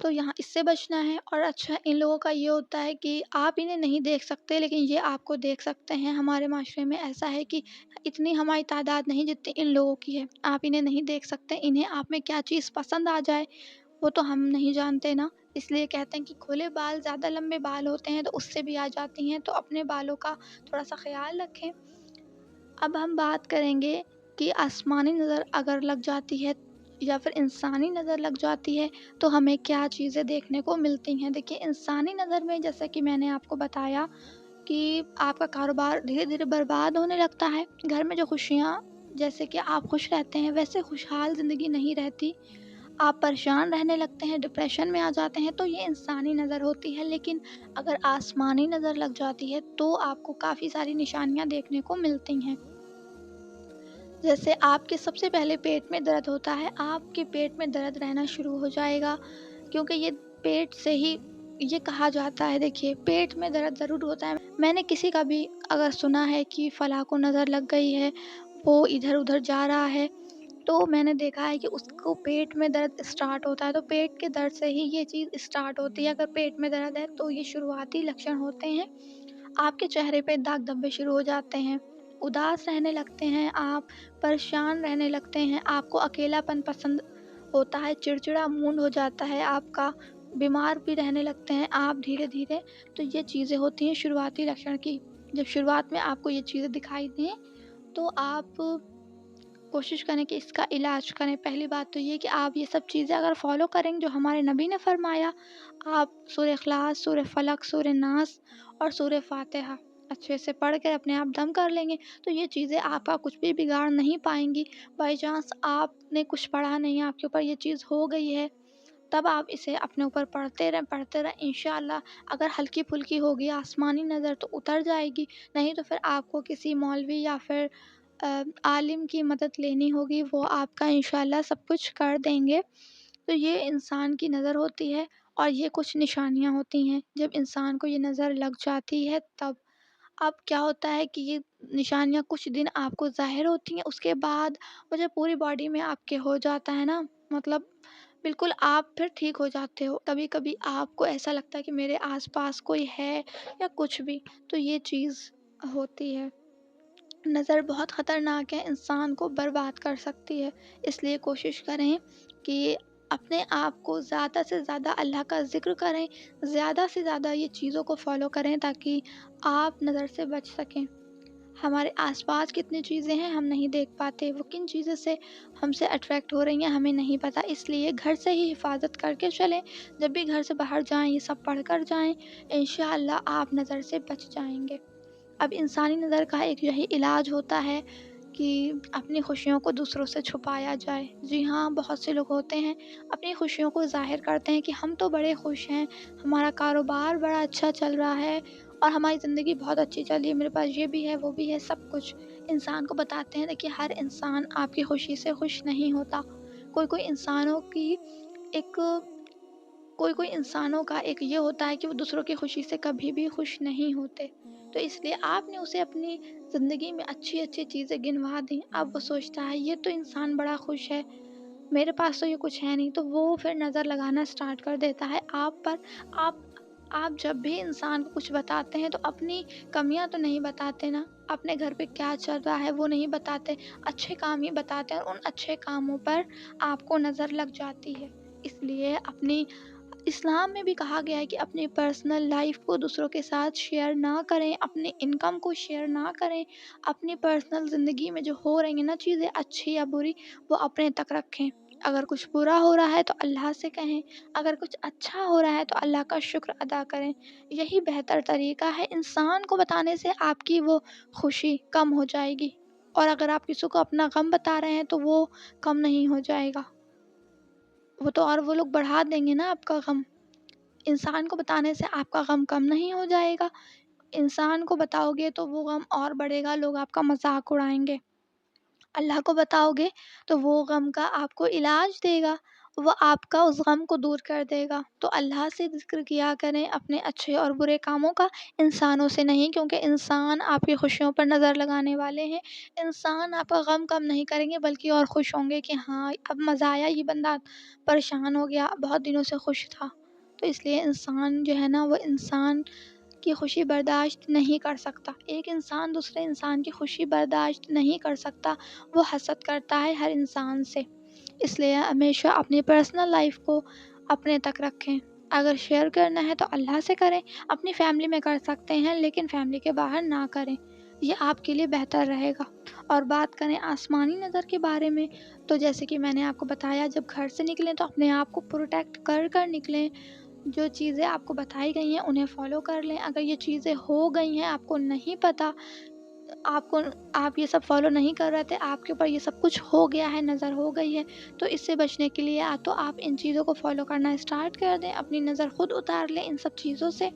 تو یہاں اس سے بچنا ہے۔ اور اچھا ان لوگوں کا یہ ہوتا ہے کہ آپ انہیں نہیں دیکھ سکتے لیکن یہ آپ کو دیکھ سکتے ہیں۔ ہمارے معاشرے میں ایسا ہے کہ اتنی ہماری تعداد نہیں جتنی ان لوگوں کی ہے، آپ انہیں نہیں دیکھ سکتے، انہیں آپ میں کیا چیز پسند آ جائے وہ تو ہم نہیں جانتے نا، اس لیے کہتے ہیں کہ کھلے بال زیادہ لمبے بال ہوتے ہیں تو اس سے بھی آ جاتی ہیں، تو اپنے بالوں کا تھوڑا سا خیال رکھیں۔ اب ہم بات کریں گے کہ آسمانی نظر اگر لگ جاتی ہے یا پھر انسانی نظر لگ جاتی ہے تو ہمیں کیا چیزیں دیکھنے کو ملتی ہیں۔ دیکھیے انسانی نظر میں جیسا کہ میں نے آپ کو بتایا کہ آپ کا کاروبار دھیرے دھیرے برباد ہونے لگتا ہے، گھر میں جو خوشیاں جیسے کہ آپ خوش رہتے ہیں ویسے خوشحال زندگی نہیں رہتی، آپ پریشان رہنے لگتے ہیں، ڈپریشن میں آ جاتے ہیں، تو یہ انسانی نظر ہوتی ہے۔ لیکن اگر آسمانی نظر لگ جاتی ہے تو آپ کو کافی ساری نشانیاں دیکھنے کو ملتی ہیں، جیسے آپ کے سب سے پہلے پیٹ میں درد ہوتا ہے، آپ کے پیٹ میں درد رہنا شروع ہو جائے گا، کیونکہ یہ پیٹ سے ہی یہ کہا جاتا ہے۔ دیکھیے پیٹ میں درد ضرور ہوتا ہے، میں نے کسی کا بھی اگر سنا ہے کہ فلاں کو نظر لگ گئی ہے، وہ ادھر ادھر جا رہا ہے، تو میں نے دیکھا ہے کہ اس کو پیٹ میں درد اسٹارٹ ہوتا ہے، تو پیٹ کے درد سے ہی یہ چیز اسٹارٹ ہوتی ہے۔ اگر پیٹ میں درد ہے تو یہ شروعاتی لکشن ہوتے ہیں، آپ کے چہرے پہ داغ دھبے شروع ہو جاتے ہیں، اداس رہنے لگتے ہیں آپ، پریشان رہنے لگتے ہیں، آپ کو اکیلا پن پسند ہوتا ہے، چڑچڑا موڈ ہو جاتا ہے آپ کا، بیمار بھی رہنے لگتے ہیں آپ دھیرے دھیرے۔ تو یہ چیزیں ہوتی ہیں شروعاتی لکشن کی، جب شروعات میں آپ کو یہ چیزیں دکھائی دیں تو آپ کوشش کریں کہ اس کا علاج کریں۔ پہلی بات تو یہ کہ آپ یہ سب چیزیں اگر فالو کریں جو ہمارے نبی نے فرمایا، آپ سورہ اخلاص، سورہ فلق، سورہ ناس اور سورہ فاتحہ اچھے سے پڑھ کر اپنے آپ دم کر لیں گے تو یہ چیزیں آپ کا کچھ بھی بگاڑ نہیں پائیں گی۔ بائی چانس آپ نے کچھ پڑھا نہیں، آپ کے اوپر یہ چیز ہو گئی ہے، تب آپ اسے اپنے اوپر پڑھتے رہیں انشاءاللہ۔ اگر ہلکی پھلکی ہوگی آسمانی نظر تو اتر جائے گی، نہیں تو پھر آپ کو کسی مولوی یا پھر عالم کی مدد لینی ہوگی، وہ آپ کا انشاءاللہ سب کچھ کر دیں گے۔ تو یہ انسان کی نظر ہوتی ہے اور یہ کچھ نشانیاں ہوتی ہیں جب انسان کو یہ نظر لگ جاتی ہے تب۔ اب کیا ہوتا ہے کہ یہ نشانیاں کچھ دن آپ کو ظاہر ہوتی ہیں، اس کے بعد وہ جو پوری باڈی میں آپ کے ہو جاتا ہے نا، مطلب بالکل آپ پھر ٹھیک ہو جاتے ہو۔ کبھی کبھی آپ کو ایسا لگتا ہے کہ میرے آس پاس کوئی ہے یا کچھ بھی، تو یہ چیز ہوتی ہے۔ نظر بہت خطرناک ہے، انسان کو برباد کر سکتی ہے، اس لیے کوشش کریں کہ اپنے آپ کو زیادہ سے زیادہ اللہ کا ذکر کریں، زیادہ سے زیادہ یہ چیزوں کو فالو کریں تاکہ آپ نظر سے بچ سکیں۔ ہمارے آس پاس کتنی چیزیں ہیں ہم نہیں دیکھ پاتے، وہ کن چیزوں سے ہم سے اٹریکٹ ہو رہی ہیں ہمیں نہیں پتہ، اس لیے گھر سے ہی حفاظت کر کے چلیں، جب بھی گھر سے باہر جائیں یہ سب پڑھ کر جائیں، انشاءاللہ آپ نظر سے بچ جائیں گے۔ اب انسانی نظر کا ایک یہی علاج ہوتا ہے کہ اپنی خوشیوں کو دوسروں سے چھپایا جائے۔ جی ہاں، بہت سے لوگ ہوتے ہیں اپنی خوشیوں کو ظاہر کرتے ہیں کہ ہم تو بڑے خوش ہیں، ہمارا کاروبار بڑا اچھا چل رہا ہے اور ہماری زندگی بہت اچھی چل رہی ہے، میرے پاس یہ بھی ہے وہ بھی ہے، سب کچھ انسان کو بتاتے ہیں۔ دیکھیے ہر انسان آپ کی خوشی سے خوش نہیں ہوتا، کوئی انسانوں کی ایک کوئی انسانوں کا ایک یہ ہوتا ہے کہ وہ دوسروں کی خوشی سے کبھی بھی خوش نہیں ہوتے، تو اس لیے آپ نے اسے اپنی زندگی میں اچھی اچھی چیزیں گنوا دیں، اب وہ سوچتا ہے یہ تو انسان بڑا خوش ہے، میرے پاس تو یہ کچھ ہے نہیں، تو وہ پھر نظر لگانا سٹارٹ کر دیتا ہے آپ پر۔ آپ آپ جب بھی انسان کو کچھ بتاتے ہیں تو اپنی کمیاں تو نہیں بتاتے نا، اپنے گھر پہ کیا چل رہا ہے وہ نہیں بتاتے، اچھے کام ہی بتاتے ہیں، اور ان اچھے کاموں پر آپ کو نظر لگ جاتی ہے۔ اس لیے اپنی اسلام میں بھی کہا گیا ہے کہ اپنی پرسنل لائف کو دوسروں کے ساتھ شیئر نہ کریں، اپنے انکم کو شیئر نہ کریں، اپنی پرسنل زندگی میں جو ہو رہی ہیں نا چیزیں اچھی یا بری وہ اپنے تک رکھیں۔ اگر کچھ برا ہو رہا ہے تو اللہ سے کہیں، اگر کچھ اچھا ہو رہا ہے تو اللہ کا شکر ادا کریں، یہی بہتر طریقہ ہے۔ انسان کو بتانے سے آپ کی وہ خوشی کم ہو جائے گی، اور اگر آپ کسی کو اپنا غم بتا رہے ہیں تو وہ کم نہیں ہو جائے گا، وہ تو اور وہ لوگ بڑھا دیں گے نا آپ کا غم۔ انسان کو بتانے سے آپ کا غم کم نہیں ہو جائے گا، انسان کو بتاؤ گے تو وہ غم اور بڑھے گا، لوگ آپ کا مذاق اڑائیں گے۔ اللہ کو بتاؤ گے تو وہ غم کا آپ کو علاج دے گا، وہ آپ کا اس غم کو دور کر دے گا۔ تو اللہ سے ذکر کیا کریں اپنے اچھے اور برے کاموں کا، انسانوں سے نہیں، کیونکہ انسان آپ کی خوشیوں پر نظر لگانے والے ہیں۔ انسان آپ کا غم کم نہیں کریں گے بلکہ اور خوش ہوں گے کہ ہاں اب مزہ آیا، یہ بندہ پریشان ہو گیا، بہت دنوں سے خوش تھا۔ تو اس لیے انسان جو ہے نا وہ انسان کی خوشی برداشت نہیں کر سکتا، ایک انسان دوسرے انسان کی خوشی برداشت نہیں کر سکتا، وہ حسد کرتا ہے ہر انسان سے۔ اس لیے ہمیشہ اپنی پرسنل لائف کو اپنے تک رکھیں، اگر شیئر کرنا ہے تو اللہ سے کریں، اپنی فیملی میں کر سکتے ہیں لیکن فیملی کے باہر نہ کریں، یہ آپ کے لیے بہتر رہے گا۔ اور بات کریں آسمانی نظر کے بارے میں، تو جیسے کہ میں نے آپ کو بتایا جب گھر سے نکلیں تو اپنے آپ کو پروٹیکٹ کر کر نکلیں، جو چیزیں آپ کو بتائی گئی ہیں انہیں فالو کر لیں، اگر یہ چیزیں ہو گئی ہیں آپ کو نہیں پتہ، آپ یہ سب فالو نہیں کر رہے تھے، آپ کے اوپر یہ سب کچھ ہو گیا ہے، نظر ہو گئی ہے، تو اس سے بچنے کے لیے تو آپ ان چیزوں کو فالو کرنا اسٹارٹ کر دیں، اپنی نظر خود اتار لیں ان سب چیزوں سے،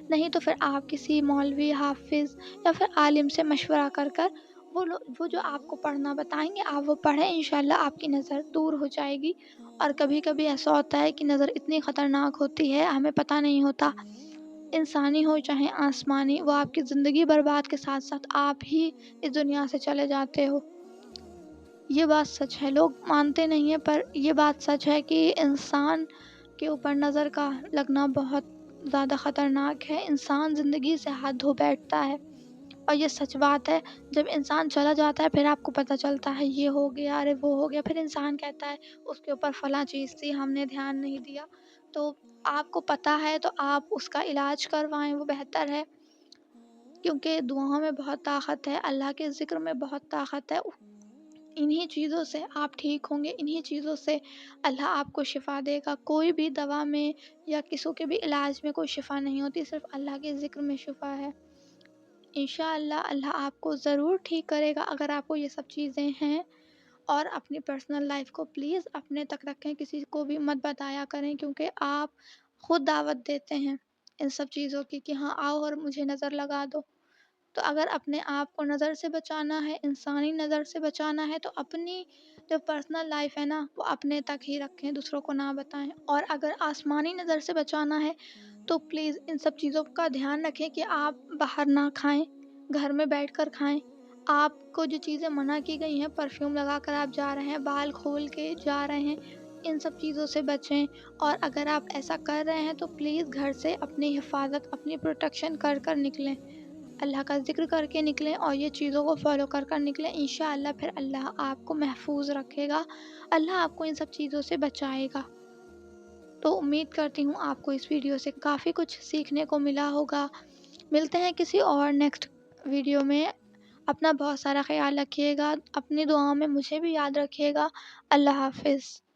نہیں تو پھر آپ کسی مولوی، حافظ یا پھر عالم سے مشورہ کر کر وہ جو آپ کو پڑھنا بتائیں گے آپ وہ پڑھیں، انشاءاللہ آپ کی نظر دور ہو جائے گی۔ اور کبھی کبھی ایسا ہوتا ہے کہ نظر اتنی خطرناک ہوتی ہے ہمیں پتہ نہیں ہوتا، انسانی ہو چاہے آسمانی، وہ آپ کی زندگی برباد کے ساتھ ساتھ آپ ہی اس دنیا سے چلے جاتے ہو۔ یہ بات سچ ہے، لوگ مانتے نہیں ہیں پر یہ بات سچ ہے کہ انسان کے اوپر نظر کا لگنا بہت زیادہ خطرناک ہے، انسان زندگی سے ہاتھ دھو بیٹھتا ہے، اور یہ سچ بات ہے۔ جب انسان چلا جاتا ہے پھر آپ کو پتہ چلتا ہے یہ ہو گیا، ارے وہ ہو گیا، پھر انسان کہتا ہے اس کے اوپر فلاں چیز تھی ہم نے دھیان نہیں دیا۔ تو آپ کو پتہ ہے تو آپ اس کا علاج کروائیں، وہ بہتر ہے، کیونکہ دعاؤں میں بہت طاقت ہے، اللہ کے ذکر میں بہت طاقت ہے، انہی چیزوں سے آپ ٹھیک ہوں گے، انہی چیزوں سے اللہ آپ کو شفا دے گا۔ کوئی بھی دوا میں یا کسی کے بھی علاج میں کوئی شفا نہیں ہوتی، صرف اللہ کے ذکر میں شفا ہے۔ انشاءاللہ اللہ آپ کو ضرور ٹھیک کرے گا اگر آپ کو یہ سب چیزیں ہیں۔ اور اپنی پرسنل لائف کو پلیز اپنے تک رکھیں، کسی کو بھی مت بتایا کریں، کیونکہ آپ خود دعوت دیتے ہیں ان سب چیزوں کی کہ ہاں آؤ اور مجھے نظر لگا دو۔ تو اگر اپنے آپ کو نظر سے بچانا ہے، انسانی نظر سے بچانا ہے، تو اپنی جو پرسنل لائف ہے نا وہ اپنے تک ہی رکھیں، دوسروں کو نہ بتائیں۔ اور اگر آسمانی نظر سے بچانا ہے تو پلیز ان سب چیزوں کا دھیان رکھیں کہ آپ باہر نہ کھائیں، گھر میں بیٹھ کر کھائیں۔ آپ کو جو چیزیں منع کی گئی ہیں، پرفیوم لگا کر آپ جا رہے ہیں، بال کھول کے جا رہے ہیں، ان سب چیزوں سے بچیں۔ اور اگر آپ ایسا کر رہے ہیں تو پلیز گھر سے اپنی حفاظت، اپنی پروٹیکشن کر کر نکلیں، اللہ کا ذکر کر کے نکلیں اور یہ چیزوں کو فالو کر کر نکلیں، انشاءاللہ پھر اللہ آپ کو محفوظ رکھے گا، اللہ آپ کو ان سب چیزوں سے بچائے گا۔ تو امید کرتی ہوں آپ کو اس ویڈیو سے کافی کچھ سیکھنے کو ملا ہوگا۔ ملتے ہیں کسی اور نیکسٹ ویڈیو میں، اپنا بہت سارا خیال رکھیے گا، اپنی دعاؤں میں مجھے بھی یاد رکھیے گا۔ اللہ حافظ۔